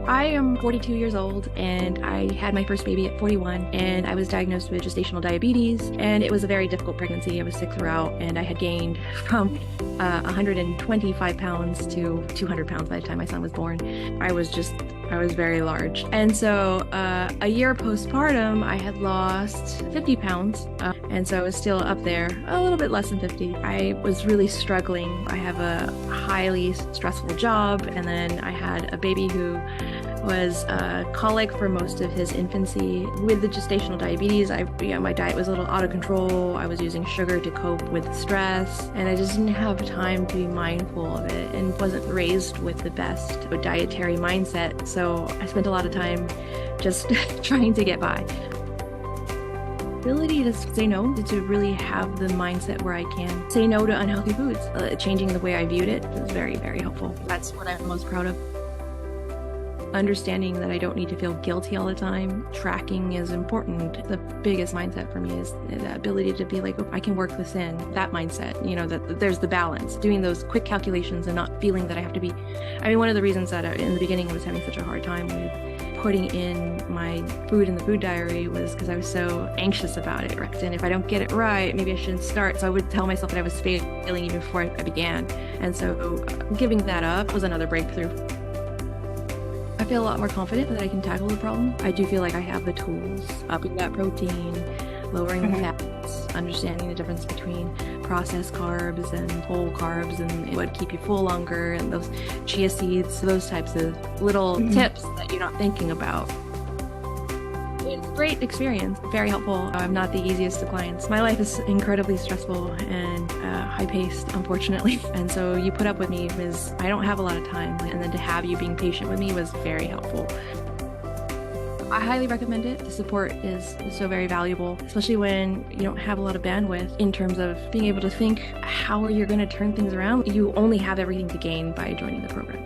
I am 42 years old and I had my first baby at 41 and I was diagnosed with gestational diabetes, and it was a very difficult pregnancy. I was sick throughout and I had gained from 125 pounds to 200 pounds by the time my son was born. I was very large. And so a year postpartum, I had lost 50 pounds. And so I was still up there, a little bit less than 50. I was really struggling. I have a highly stressful job, and then I had a baby who was colic for most of his infancy. With the gestational diabetes, my diet was a little out of control. I was using sugar to cope with stress, and I just didn't have time to be mindful of it and wasn't raised with the best dietary mindset. So I spent a lot of time just trying to get by. Ability to say no, to really have the mindset where I can say no to unhealthy foods. Changing the way I viewed it was very, very helpful. That's what I'm most proud of. Understanding that I don't need to feel guilty all the time. Tracking is important. The biggest mindset for me is the ability to be like, oh, I can work this in. That mindset, that there's the balance. Doing those quick calculations and not feeling that I have to be. One of the reasons that in the beginning I was having such a hard time with putting in my food in the food diary was because I was so anxious about it. And if I don't get it right, maybe I shouldn't start. So I would tell myself that I was failing even before I began. And so giving that up was another breakthrough. I feel a lot more confident that I can tackle the problem. I do feel like I have the tools, upping that protein, lowering the fats, understanding the difference between processed carbs and whole carbs and what keep you full longer, and those chia seeds, those types of little tips that you're not thinking about. It's a great experience, very helpful. I'm not the easiest of clients. My life is incredibly stressful and high-paced, unfortunately. And so you put up with me because I don't have a lot of time. And then to have you being patient with me was very helpful. I highly recommend it. The support is so very valuable, especially when you don't have a lot of bandwidth in terms of being able to think how are you going to turn things around. You only have everything to gain by joining the program.